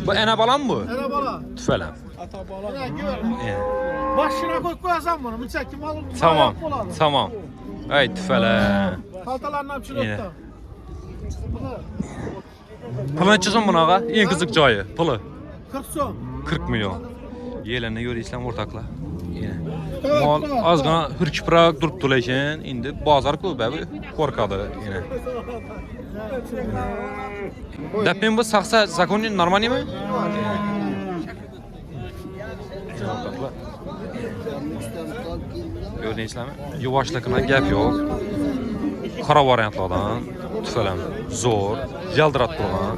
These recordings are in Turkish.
Bu ene balan mı? Ene bala. Tüfelem. Ata bala. Başına koy koyasam bunu. Mıçak kim alır? Tamam. Tamam. Ay tüfele. Paltalarından çürüttü. Pılı neçəsən buna ağa? En kızık cayı. Pılı. 40 son. 40 milyon. Yeğlenine göre İslam ortakla. Mal az gana hürküprak durup dulayken indi bazar kıl bəbi korkadı yine. Dəpmin bu saksa zakonin normal mi? Ortakla. Gördün İslam'ı? Yuvaşlıkına gap yok. Kara variantlardan tüfelem zor. Yaldırat durma.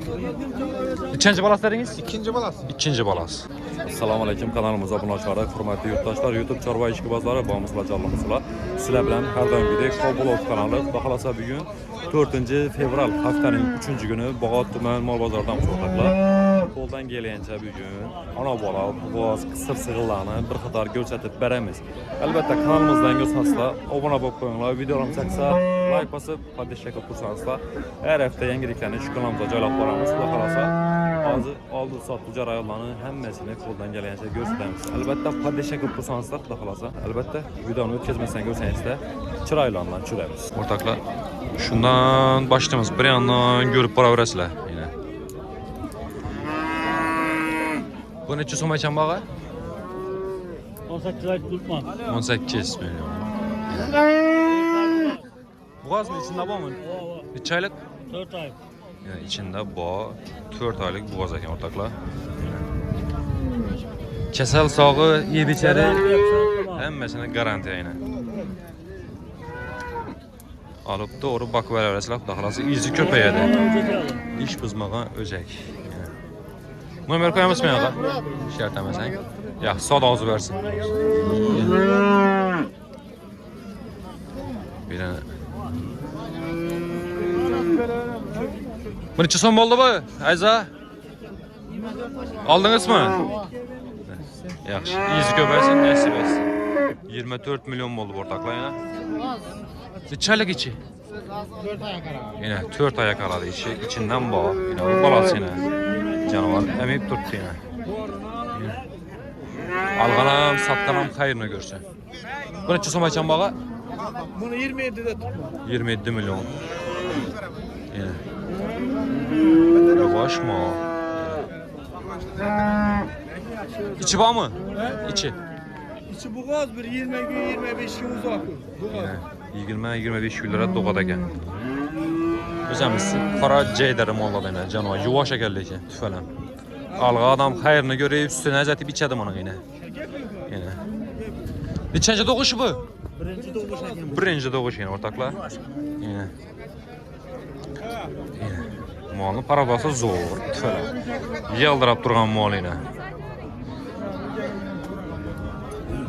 İkinci balas dediniz? İkinci balas. İkinci balas. Assalamu alaykum, kanalımıza abunə olacaq. Hörmətli yurttaşlar, YouTube Çorba işqibazları bağımızla canlımızla sizlə bilən hər daim gedək Kobolov kanalı. Baxalasa bu gün 4-cü fevral haftanın 3-cü günü Bağat Tümən Mal Bazardan sortaqlar. Koldan gələyincə bu gün ana bala, boğaz, qısır sığırlarını bir qədər görsətib bərəmiz. Əlbəttə kanalımızdan görsənsizlər, abunə olub qoyunlar, videolarımı çəksə, like basıb, padişəkə kursansızlar. Hər həftə yeniliklərini şu kanalımıza caylaq baramız. Baxalasa azı aldı satdı caraylarını həmməsini koldan gələyincə göstərəmiz. Əlbəttə padişəkə kursansızlar baxalasa. Əlbəttə videonu ötkəzməsən görsəniz çıraylarla çürəmiz. Ortaklar şundan başlayımız bir yandan görüp para verəsilər yine. Bu neçə soma ekan bağa? 18 ay tutmaz. 18 milyon. Boğaz mı içinde bu mu? Neçə aylıq? 4 ay. Yani içinde bu 4 aylık boğaz ekan ortaklar. Kesel sağı, yiyip içeri həmməsini garantiya yine. Alıp doğru bakıb verəsilər, daxilası izi köpəyədir. İş bızmağa özək. Numara koyamız mı ağa? Şərtləməsən. Ya, sad ağzı versin. Bir dənə. Bu neçə son oldu bu? Ayza? Aldınız mı? Yaxşı. İzi köpəyəsin, nəsib etsin. 24 milyon oldu ortaklar yine. Neçəlik içi? 4 ayak ara. Yine 4 ayak aradı içi. İçinden bağ. Yine bu balası yine. Canavar emip tuttu yine. Alğanam, satqanam xeyrini görsün. Bu neçə soma ekan bağa? Bunu 27'de tutma. 27 milyon. Yine. Yavaş mı o? İçi bağ mı? İçi. İçi boğaz bir 20 gün 25 gün uzak. Yine 20-25 lira doğadakən. Özəmiz para ceydərim ola bənə canavar. Yuvaş əgərli ki, tüfələm. Alğa adam xeyrini görüb üstünə əzətib içədim onu yine. Yine. Neçənci doğuşu bu? Birinci doğuş hakem. Birinci doğuş yine ortaklar. Yine. Yine. Malın paradası zor, tüfələm. Yıldırab durğan mal yine.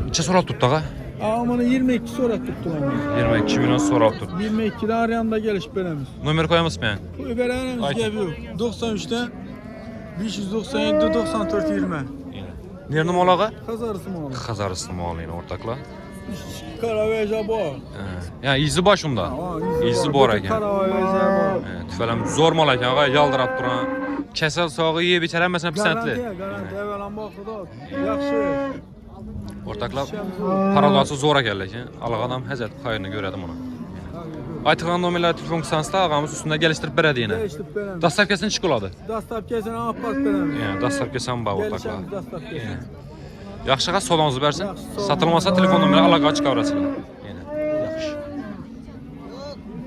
Neçə sorat tutdu ağa? Ama 22 sonra tuttum onu. 22 milyon sorat tutdu. 22'de arayanda geliş beremiz. Numara koyamız mı yani? Bu beremiz Ayten. geliyor. 93'ten 597 94 20. Yine. Nerede mal ağa? Kazarısı mı olur? Xazarıslı mal yine ortaklar. Karaveja bu. Ya izi başında. İzi bu arayken. Karaveja Tüfələm zor mal ekan ağa yaldırab duran. Kəsəl sağı yeyib içərəm məsələn bu. pisəntli. Garanti evvelan baxıda. Yaxşı. Ortaklar paradası zora gəldi ki, alaq adam həzət xeyrini görədim ona. Aytıqan nomerlər telefon kısansda ağamız üstündə gəlişdirib bərədi yine. Değiştik beremiz. Dastavkasını çikoladı. Dastap kesin apart beremiz. Yəni dastavkasan bax ortaklar. Gelişemiz dastap kesin. Yaxşı ağa solanızı versin. Yaxşı, sol. Satılmasa telefon nomerə alaq açıq qavrasın. Yəni yaxşı.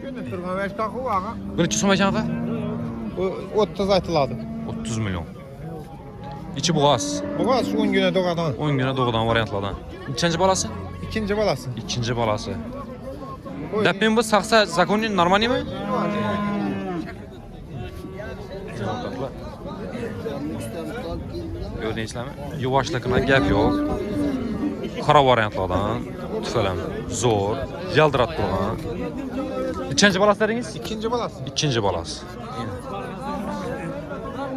Günü turğan veş taxı ağa. Bu neçə soma ekan ağa? O 30 aytıladı. 30 milyon. İçi boğaz. Boğaz 10 güne doğadan. 10 günə doğudan variantlardan. Neçənci balası? İkinci balası. İkinci balası. Dəpmin bu saksa zakonin normal mi? Ortaklar. Gördün İslam'ı? Yuvaşlıkına gap yok. Kara variantlardan tüfelem zor. Yaldırat durma. Neçənci balası dediniz? İkinci balası. İkinci balası.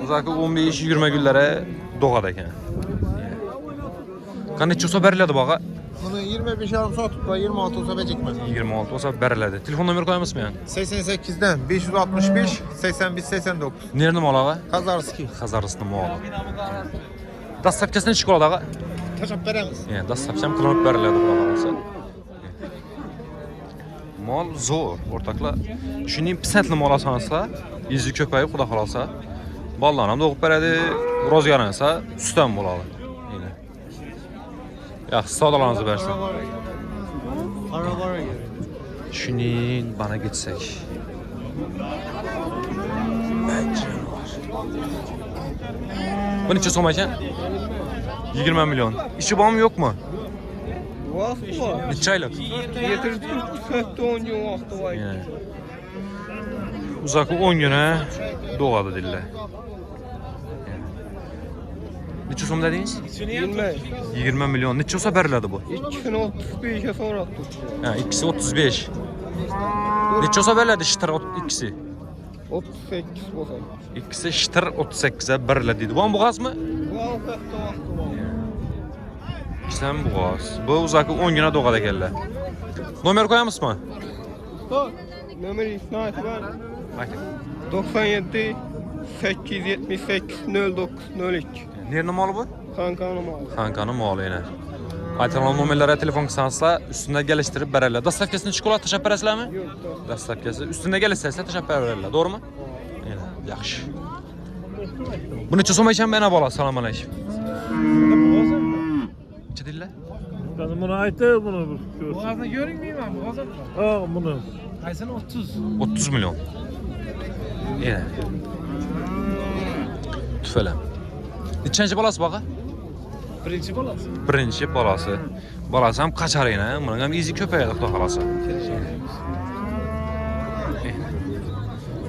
Uzakı 15-20 günlərə doğadakən. Qan neçə olsa bərilədi bağa? Bunu 25 yarım saat tutma, 26 olsa becekmez. 26 olsa bərilədi. Telefon nömrə qoyamısın yəni? 88'den 565 81 89. Nerede mal ağa? Kazarski. Xazarısının malı. Dastavkasını çık oladı ağa. Taşap veremiz. Yəni dastavkam qılınıb bərilədi qulaq mal zor ortakla. Düşündüyüm pisətli mal asansa, izi köpəyi xuda xalalsa, ballanam doğub bərədi, roz yaransa, sütən bolalı. Yine. Yaxşı, sağdalarınızı versin. Arabara göre. Düşünün, bana geçsək. Bence var. Bu neçə soma ikən? 20 milyon. İşi bağım yok mu? Vakti var. Neçə aylıq? Getirdik 10 gün vakti var. Yəni. Uzakı 10 günə doğadı dillə. Neçə som dediniz? 20 milyon. Neçə olsa bərilədi bu? 2035'e sonra tuttu. Hə, ikisi 35. Neçə olsa bərilədi şıtır ikisi? 38 olsa. İkisi şıtır 38'ə bərilədi. Bu an boğaz mı? Vakti var. İkisindən boğaz. Bu uzakı 10 günə doğada gəlirlər. Nomer koyamız mı? Bak, Nömer isnat var. Haydi. 97 878 09 02. Nerede malı bu? Kankanım abi. Xankanın malı yenə. Aytalan nomerlərə telefon qısansla üstündə gəlişdirib bərərlər. Dastavkasını çikolata təşəbbür əsələrmi? Yok da. Dastavkası üstündə gəlişsə təşəbbür verərlər. Doğru mu? Yenə, yaxşı. Bu neçə soma ikən mənə bala? Salam aleyküm. Neçə deyirlər? Kadın buna ait de bunu görsün. Boğazını görünmeyeyim abi, boğazı mı? Aa bunu. Kaysana 30. 30 milyon. Yenə. Tüfələm. Neçənci balası baxa? Birinci balası. Birinci balası. Balası hem kaçar yine. Bunun hem izi köpeğe de xalası.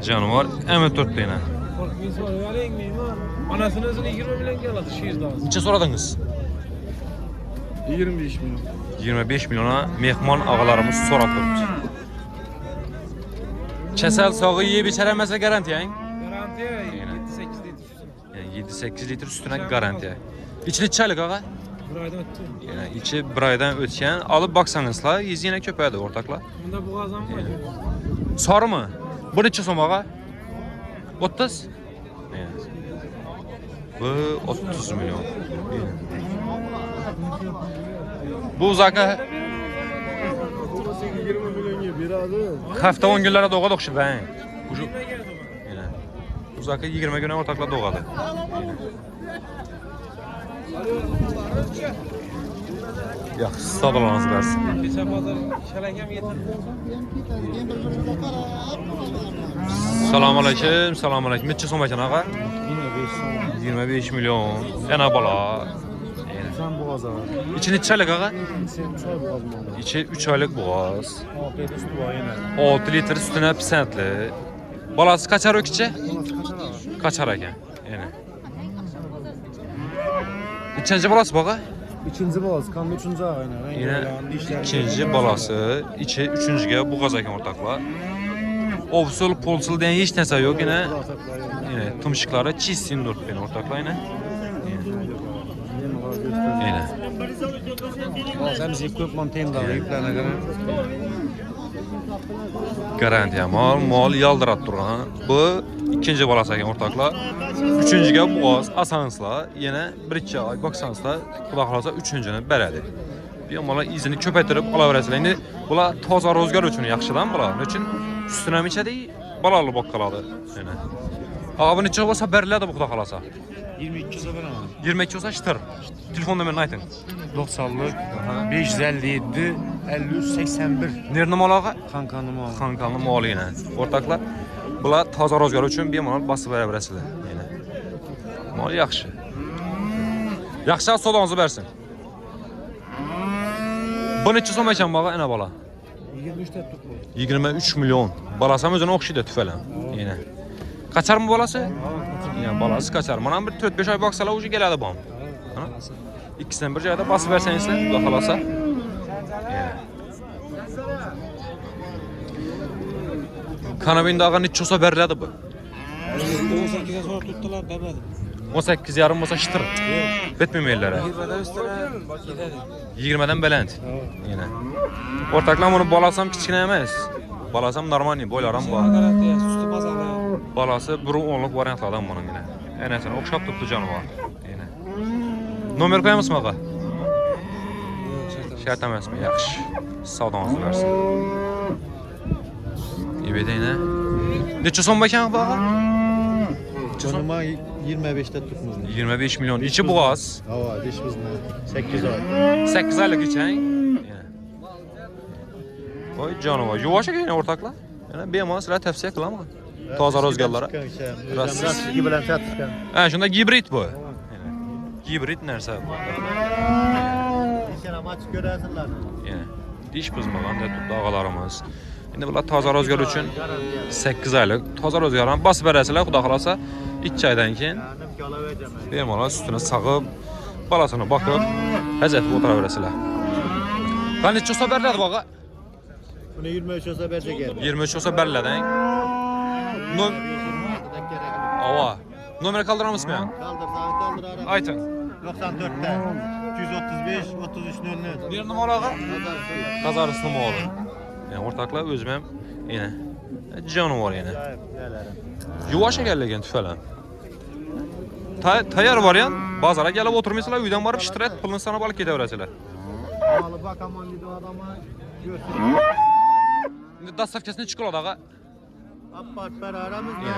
Canavar emin dörtlü yine. Korkmayız var, öyle miyim var? Anasının özünü 20 milyon geladı şiir dağısı. Neçə soradınız? 25 milyon. 25 milyona mehman ağalarımız soratırdı. Kesel sağı yiyip içeremezse garanti yani. Garantiye Yine. 7-8 litre. Yani 7-8 litre üstüne garanti. İçini çaylık ağa. Bir aydan öttü. Yani içi bir aydan ötken alıp baksanızla izi yine köpeğe de ortakla. Bunda boğazan var. Sarı mı? Bu neçə som ağa? 30? Bu 30 milyon. Bu uzakı 20 milyon gibi bir adı. hafta 10 günlere doğadı okşur ben. Ucu. Kime geldi bu? Yine. Uzakı 20 güne ortakla doğadı. Ya sağolunuz versin. Geçen pazar şalengem getirdi. Selamünaleyküm, selamünaleyküm. Neçə som ekan ağa? 25 milyon. Ena bala. Sen boğaza var. İçi neçə aylıq ağa? Sen çay boğaz mı olur? İçi 3 aylıq boğaz. Afiyet üstü var yine. 6 litre üstüne pisentli. Balası kaçar o kiçe? Burası kaçar abi? Kaçar eken. Yani. İkinci balası bağa? İkinci boğaz, kanlı üçüncü ağa yine. Yine ikinci balası, içi üçüncüge bu qazakən ortaklar. Ovsul, polsul deyə heç nəsə yox yine. Yine tımşıkları çizsin dört beni ortaklar yine. Yine. Sen bizi equipment teyin daha yüklerine göre. Garantiya mal yaldırat durğan. Bu ikinci balası eken ortaklar. Üçüncüge boğaz asansla yine bir-iki ay baksansla qulaqlarsa üçüncünü bərədir. Bir mala izini köpətirib ala verəsələr. İndi bula toza rozgar üçün yaxşıdan bula. Nə üçün üstünə miçədi balalı baqqaladı. Yəni. Ağa bu neçə olsa bərlədi bu qulaqlarsa. 22 sefer ama. 22 olsa şıtır. Telefon nömrəni aytın. 90'lık, 557, 53, 81. Nerede mal ağa? Kankanım abi. Xankanlı malı ilə. Ortaklar bula toza rozgar üçün bir mal basıb verə verəsələr. Yəni. Mal yaxşı. Yaxşı sodanızı versin. Bu neçə som ekan bağa ənə bala? 23 tane tut bu. 23 milyon. Balasam özünə oxşuydu tüfələn. Yenə. Kaçar mı balası? Yəni balası kaçar. Mənə bir 4-5 ay baxsalar ucu gələdi bam. Ana? İkisindən bir yerdə basıb versənizsə, baxalasa. Yəni. Kanabində ağa neçə olsa bərlədi bu? 18'e sonra tuttular demedim. 18 yarım olsa çıtır. Betmemeyellere. 20'den belend. Yine. Ortaklar bunu balasam kichkina emas. Balasam normal boylaram bor. Balası burun onluq variantlardan bunun yine. Enesine okşap tuttu canı var. Yine. Nomer koyamız mı ağa? Şart emasmi? Yaxşı. Savdanızı versin. İbede yine. Neçə son bakan bağa? Canıma 25'te tutmuş. 25 milyon. İçi boğaz. Hava dişimizde 8 ay. 8 aylık içen. Oy canavar. Yuvaşa yine ortakla. Yani bir ama sıra tavsiye kılama. Taza rozgarlara. Biraz gibi bilen çatışkan. Ha şunda gibrit bu. Gibrit nerse bu. İşte maç görəsinlər. Yani diş bızmadan da tuttu ağalarımız. Şimdi bunlar taza rozgar için 8 aylık. Taza rozgardan basıp verəsələr, xuda xalasa 2 aydan keyin vermələr sütünə sağıb, balasına baxıb, həzətib otura verəsələr. Ben neçə olsa bərlədi bağa? Bunu 23 olsa bərcə gəlir. 23 olsa bərlədən. Ava. Numara kaldırar mısın yani? Kaldır. Aytın. 94'te 235 33 00. Bir numara ağa? Kazarısı numara. Yani ortaklar özümem yine. Canım var yine. Yuvaşa gəlləgən tüfələn. Tayar var ya, bazara gəlib oturmaysalar, uydan varıb şitret, pulunu sana balık gedə verəsələr. Alı bak aman dedi adama görsün. İndi dastavkasını çıxıl ağa. Appart per aramız ne?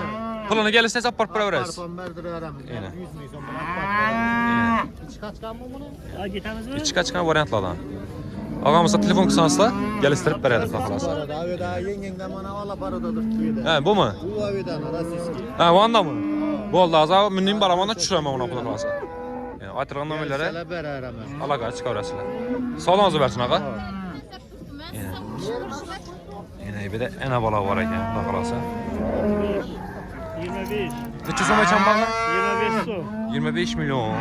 Pulunu gəlirsə apar para verəs. Parfum berdir aramız. Yine. 100 milyon bana appart. Hiç kaçkan mı bunu? Ha gitemiz mi? Çıkan variantlardan. Ağamızda telefon kısansla gəlişdirib verədir taxılası. Parada aveda yengenden bana valla paradadır kuyuda. Hə, bu mu? Bu avedan rasiski. Hə, vanda mı? Bu oldu azı münim baramanda düşürəm ona taxılası. Yəni aytırğan nömrələrə Sele ber aramız. əlaqə çıxarasılar. Sağlığınızı versin ağa. Yine bir de en bala var ekan taxılası. 25. Neçə soma ekan bağa? 25 su. 25 milyon.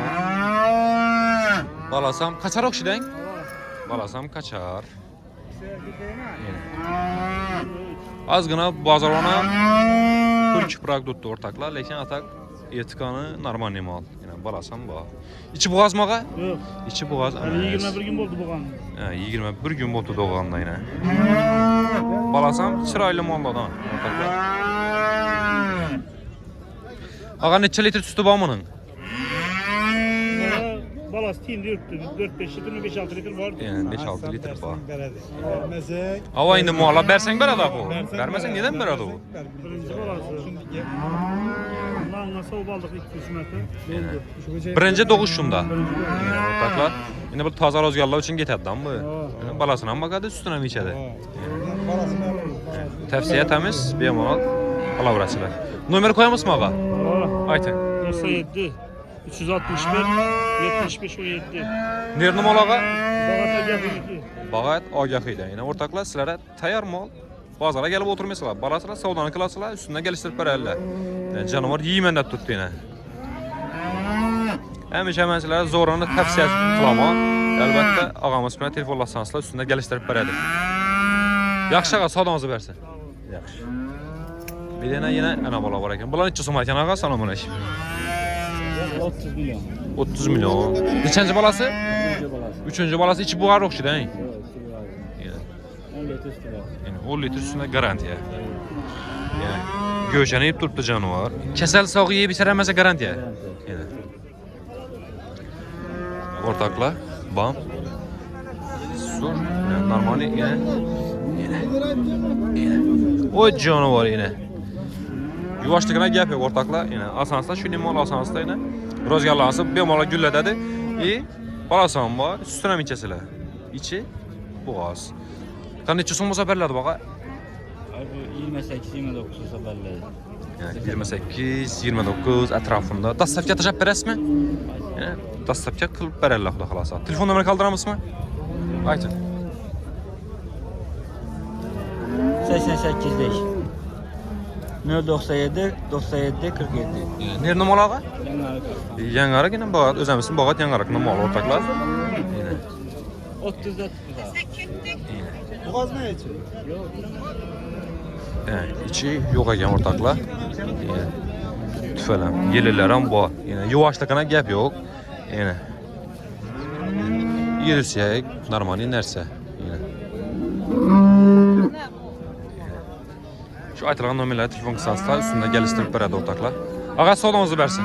Balasam kaçar okşidən? Balasam kaçar. Az gına bazarona 40 bırak tuttu ortaklar, lekin atak etikanı normal mal. Yani balasam bu. İçi boğaz mı ağa? Yok. İçi boğaz. Yani 21 gün oldu bu kan. Hə, 21 gün oldu doğanda yine. Balasam çıraylı malladan ortaklar. Ağa neçə litr sütü var bunun? Balas tin 4-5 litre 5-6 litre var. Yani 5-6 litr var. Vermezsek. Ava indi mualla bersen berada bu. Vermesen neden berada bu? Birinci balası. Bundan nasıl o baldık 200 metre? Birinci doğuşunda. Ortaklar. Yine bu taza rozgarlar için getədən bu. Yani balasına bakadı, sütünə mi içədi? Tavsiye temiz, bir mal ala burasılar. Numara koyamız mı ağa? Aytın. 97 361 75 17. Nerede mal ağa? Bağata geldi. Bağat agah idi. Yəni ortaklar sizlərə tayar mal bazara gəlib oturmasalar, balasılar savdanı kılasılar, üstündən gəlişdirib verərlər. Yəni canavar yeməndə tutdu yenə. Həmişə mən sizlərə zorunu tavsiyə qılama. Əlbəttə ağamız mənə telefonlasanızlar, üstündə gəlişdirib verədir. Yaxşı ağa, savdanızı versin. Yaxşı. Bir dənə yenə ana bala var ekan. Bunlar neçə soma ekan ağa? Salam aleyküm. 30 milyon. 30 milyon. Neçənci balası? Üçüncü balası içi buğar oxşidən. Yəni 10 litr üstünə garantiya. Yəni göçənib tutdu canavar. Kəsəl sağ yeyib içərəməsə garantiya. Yəni. Ortaklar, bam. Sur, yəni normali yenə. O canavar yenə. Yuvaşlığına gəp yox ortaklar, yəni asansda şu limal asansda yenə. Rozgarlansı bir mala güllədədir. Balasan var, sütünə mi kəsilər? İçi boğaz. Kan neçə son olsa bərlədi bağa? 28-29 olsa bəllədir. Yəni 28-29 ətrafında. Dastavka təcəb bərəsmi? Yəni dastavka qılıb bərəllər xuda xalasa. Telefon nömrə qaldıramısmı? Aytın. 88'lik 097 97 47. Nerede mal ağa? Yanları Yangarı yine bağat, özəmizin bağat yangarıqında mal ortaklar. Yine. 30'da tuttu. Boğaz ne için? Yəni içi yox ekan ortaklar. Tüfelem. Yelirlerim bu. Yine yuvaşlıkına gap yok. Yine. Yürüsek normal inerse. Yine. Şu aytılgan nomerler telefon kısansızlar üstünde geliştirip beredi ortaklar. Ağa soğuğunuzu versin.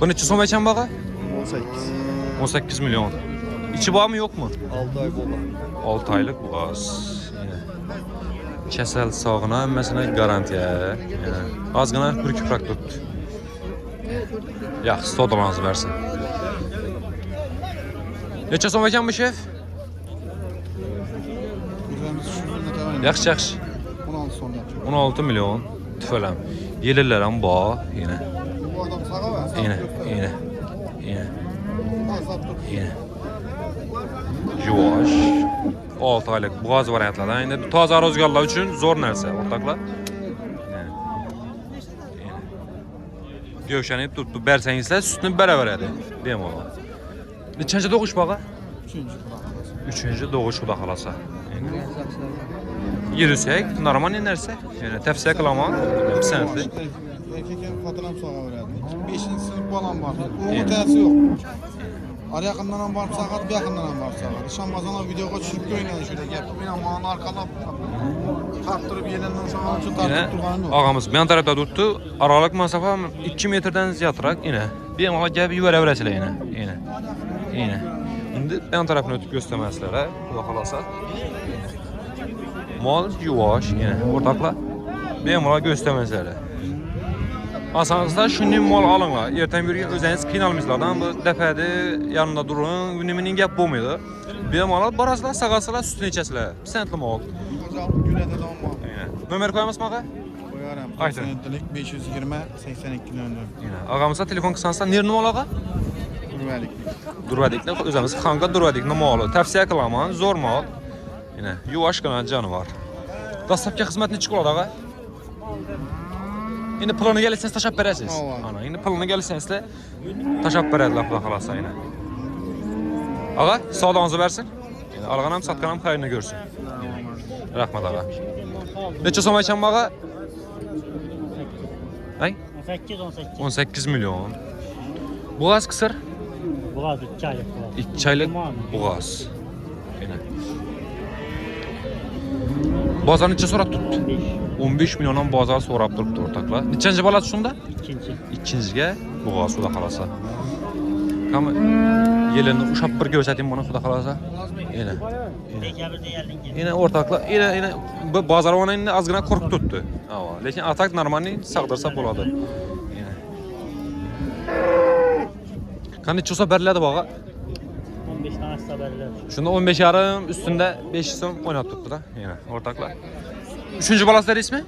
Bu neçə son veçən bağa? 18. 18 milyon. İçi bağ mı yok mu? 6 ay bola. 6 aylık boğaz. Yine. Kesel sağına emmesine garantiye. Yine. Azgına hürküprak tuttu. Yaxşı, sodalanızı versin. Neçə son veçən bu şef? Güzelimiz şu ne kadar? Yaxşı, yaxşı. 16 son yapacak. 16 milyon. Tüfelem. Yelirlerəm bağ. Yine. Bu adam sağa ver. Yine. Yine. Yine. Sattık. Yine. Yuvaş. 6 aylık boğaz variantlardan. Yine taze rozgarlar üçün zor nerse ortaklar. Gövşəni tutdu, bərsənizlə sütünü bərabər deyəm ona. Neçənci doğuş bağa? 3. kurak. 3-cü doğuş xudaxalasa. Yürüsək, normal inersə, yəni təfsiyə qılama, sənətli. Erkekken fatıram sağa verdi. 5. sınıf balan var. Onun tersi yok. Araya yakından var sakat, bir yakından var sakat. Şambazana videoya çıkıp oynadı şöyle geldi. Ben ama arkalap kaptırıp yeniden sonra şu Yine tartıp durağını yok. ağamız bir tarafda tuttu, aralık mesafe 2 metreden ziyadrak yine. Bir ama gəlib yüvərə verəsilə yine. Yine. Yine. İndi ben tarafını ötüb göstərməslərə, xudaxalasa. Mal yuvaş yine. Ortakla. Bir ama göstərməslərə. Asanızda şimdi mal alınlar. Erten bir gün özeniz qiyinalmışlardan bu dəfədə yanında durun. Ünümünün gəp bulmuyordu. Bir mal barasılar, sağasılar, sütünü içəsilər. Sentli mal. Güne de donma. Nömer koyamaz mı ağa? Koyarım. Ayten. 87'lik 520 82 önlü. Yine. Ağamızda telefon kısansa nerede mal ağa? Durvelik. Durvadik ne özemiz xanqa durvadik ne malı. Təfsiyə qılaman, zor mal. Yine yuvaş qılan canı var. Dastavka xidmətini çıxıladı ağa. Yine pulunu gelirseniz taşap verəsiniz. Ana, yine pulunu gelirseniz de taşap verədilər bu xalasa yine. Ağa, sağlığınızı versin. Yine alğanam, satqanam xeyrini görsün. Rəhmət ağa. Neçə soma ikən bu ağa? Ay? 18-18. 18 milyon. Boğaz kısır. Buğaz 2 aylık buğaz. 2 aylık boğaz. Yine. Bazar neçə sonra tuttu? 15 milyondan bazar sorab durubdu ortaklar. Neçənci bala şunda? İkinci. İkinciyə boğaz suda xalasa. Kam yelini uşaq bir göstərim bunu xuda xalasa. Yine. Dekabirde geldin ki. Yine ortaklar yine bu bazar ona indi azgına korkup tuttu. Ama lakin atak normalni sağdırsa boladı. Yine. Kan neçə olsa bərlədi bağa. 15 tane haberler. Şunda 15 yarım üstünde 5 son oynat tuttu da yine ortaklar. Üçüncü balası der ismi?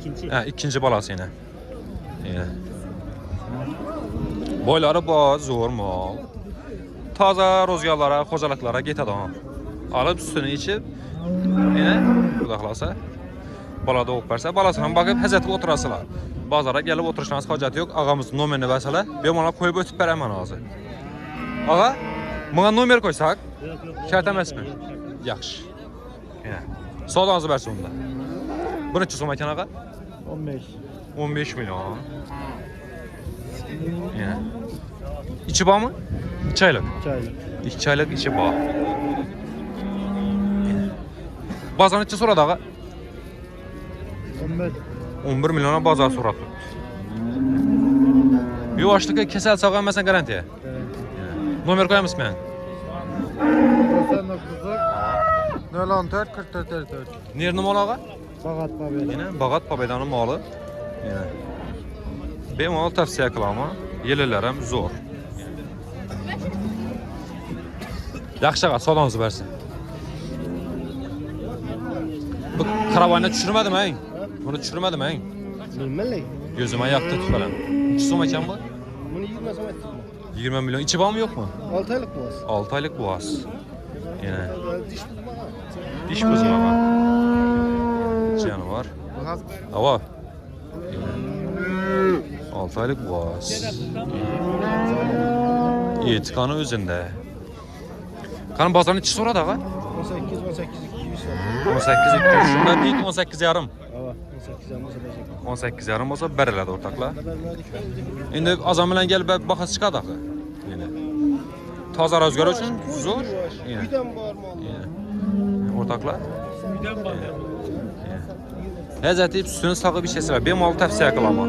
İkinci. Ha, ikinci balası yine. Yine. Boyları boz, zor mal. Taza rozgarlara, xocalıklara get adam. Alıp üstünü içip yine budaqlasa bala doğub versə, balasına bakıp həzətli oturasılar. Bazara gəlib oturuşlarınız hacəti yox. Ağamızın nomerini verсələ, ben ona koyub ötüb verəm ağzı. Ağa, buna nomer koysaq, şərt əməsmi? Yaxşı. Yine. Sağlığınızı versin onda. Bu neçə soma ikən ağa? 15. 15 milyon. Yine. İçi bağ mı? 2 aylık. 2 aylık. 2 aylık içi bağ. Bazar neçə sonra ağa? 15. 11 milyona bazar sonra tuttu. Yuvaşlıqı kesəl sağğa məsələn garantiya. Nomer koyar mısın mən? 014 44 54. Nerede mal ağa? Fakat babel. Yine Bağat Pabedanın malı. Yine. Benim mal tavsiye kılama. Yelilərəm zor. Yaxşı ağa, sağlığınızı versin. Bu karavanına düşürmədim hein? Bunu düşürmədim hein? Bilmeli. Gözüme yaktı tüfələm. İki soma ikən bu? Bunu 20 zaman 20 milyon. İçi bağ mı yok mu? 6 aylık boğaz. 6 aylık boğaz. Yine. Diş bulmağa. Diş buzmağa. Canı var. Boğaz. Hava. 6 aylık boğaz. Etikanı özünde. Kanın bazarının içi sonra da ağa. 18 18 2. 18 200. Şunda deyik 18 yarım. Hava 18 olmasa verecek. 18 yarım olsa bereledi ortaklar. Şimdi azam bilen gelip bakası çıkadı axı. Yine. Taza rüzgar üçün zor. Yine. Birden var mı? Yine. Ortaklar. Həzəti üstünün sağı bir şeysi var. Benim alı təfsiyə qılama.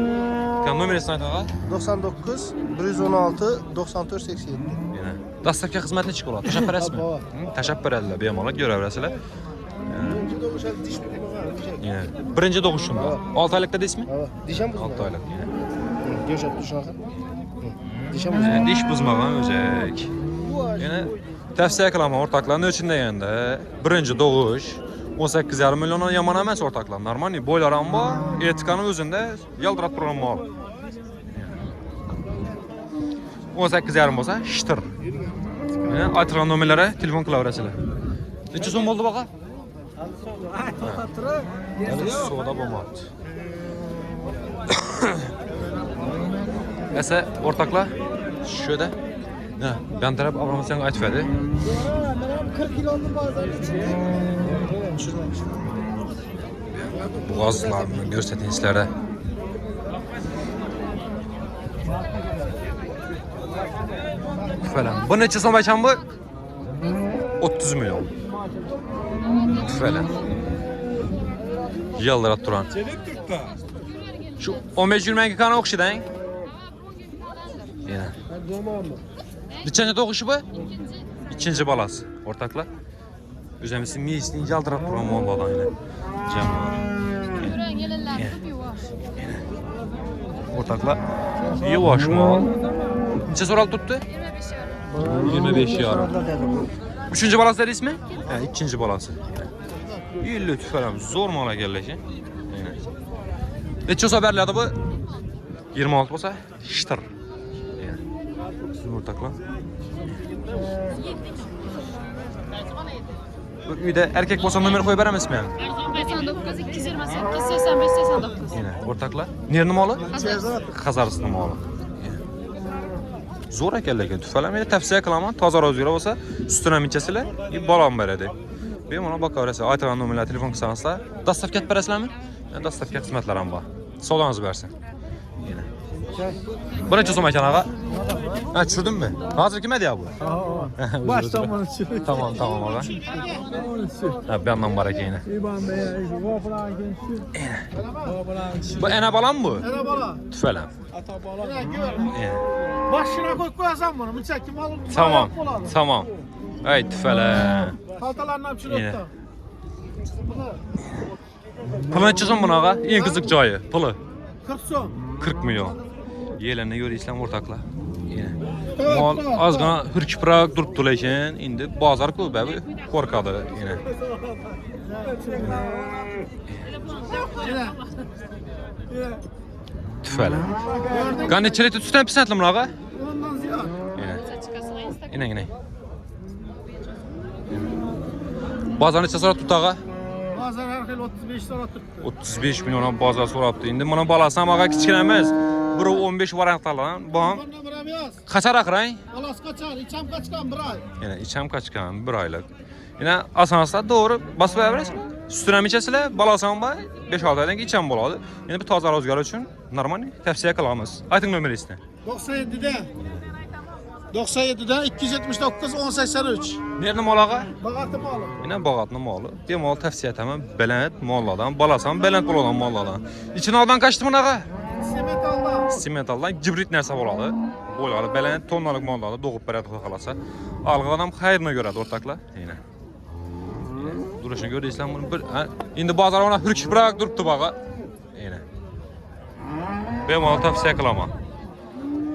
Numarasını ayt ağa. 99 116 94 87. Yine. Dastavka xidmətini çıxı olar. Təşəkkür əsmə. Təşəkkür edirlər benim ala görə verəsilər. Yine. Birinci doğuşunda. 6 aylıqda deyismi? Hava. Dişem buzma. 6 aylıq yine. Görüşək düşün. Dişem buzma. Diş buzmağa özək. Yine təfsiyə qılama ortakların ölçündə yəndə. Birinci doğuş. 18,5 milyona yaman əməs ortaklar. Normal boylaram var. Etikanın özündə yaldırat programı var. 18,5 olsa şıtır. Yine aytılan nömrələrə telefon qıla verəsilər. Neçə son oldu baxa? Evet, soda bombat. Ese ortakla şöyle. Ne? Ben taraf ablamı sen aytmadı. 40 kiloluk bazen içinde. Boğazlarını gösterdiğin sizlere. Falan. Bu neçə son bayçan bu? 30 milyon. Falan. Yaldırat duran. Şu 15-20 kanı okşudan. Yine. Neçənci doğuşu bu? İkinci balası. Ortakla. Üzəmisi miyisini yaldırat duran molladan yine. Cem var. Ortakla. Yavaş mal. Neçə soral tuttu? 25 yarım. Üçüncü balası dedi ismi? He, ikinci balası. İyi lütf falan. Zor mala geldi. Neçə haberli adı bu? 26 olsa şıtır. Ortakla. Bu üyde erkek olsa numara koy veremez mi yani? 99 228 85 89. Yine ortakla. Nerede malı? Kazarısının malı. Zor ekerlerken tüfelemeye tefsiye kılama taza rozgara olsa üstüne minçesiyle bir balam veredi. Benim ona bak öyleyse aytılan numaralar telefon kısanızda dastavket parasılar mı? Yani dastavket hizmetlerim var. Solanızı versin. Yine. Bu ne çözüm ayken ağa? Ha çürdün mü? Hazır kime diye bu? Baştan bana çık. Tamam ağa. Ha bir yandan var yine. Bu ene balan mı bu? Ene bala. Tüfelem. Ene gör. Başına koyasam bunu. Bıçak kim alır? Tamam. Ay tüfele. Paltalarından Yine. çürüttü. Pılı ne çözüm buna ağa? En kızık cayı. Pılı. 40 son. 40 milyon. Yeğlenine göre İslam ortakla. Yine. Mal az gana hürküprak durup dulayken indi bazar kıl bəbi korkadı yine. Tüfəli. Qan neçəli tutsan pis atlam ağa? Ondan ziyad. Yine. Bazar neçə sonra tut ağa? Bazen her şey 35 sonra tuttu. 35 milyona bazar soraptı. İndi bana balasam ağa kiçikləməz. Bura 15 variant alan. Bam. Ondan bıram yaz. Kaçar akray? Balas kaçar. İçem kaçkan bir ay. Yine içəm kaçkan bir aylıq. Yine asansda doğru basıb əvəriz. Üstünə miçəsilə balasan var 5-6 aydan içəm boladı. Yine bir taza rozgar üçün normal təfsiyə qılamız. Aytın nömrəsini. 97'de 279 1083. Nerede malağa? Bagatı mı alın? Yine bağatlı malı. Bir mal təfsiyə tamam belend malladan, balasan belend boladan malladan. İçin aldan kaçtı mı ağa? Simet Allah. Simentaldan gibrit nəsə boladı. Boyları belend tonlarlıq malladı doğub bərəd xalasa. Alğı adam xeyrinə görədi ortakla. Yine. Duruşunu gördü İslam bunu bir indi bazar ona hürküp bırak duruptu bağa. Yine. Ben mal tavsiye kılama.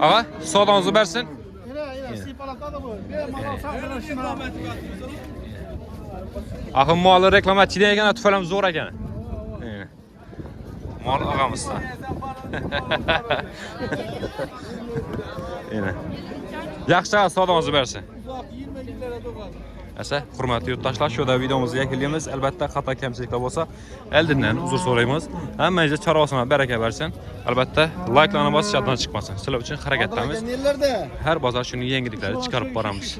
Ağa sodanızı versin. Yine sipalaka da bu. Bir mal alsam şuna. Axı malı reklamçı deyəgən tüfələm zor ekan. Yine. Mal ağamızda. Yine. Yaxşı sodanızı versin. Əsə, hörmətli yurttaşlar, şurada videomuzu yekiliyimiz. Əlbəttə, xata kəmçiliklər olsa, əldindən uzur soruyumuz. Həmmənizə çarvasına bərəkə versin. Əlbəttə, like'larına bas, yaddan çıxmasın. Sizlər üçün hərəkətlərimiz hər bazar günü yenilikləri çıxarıb baramız.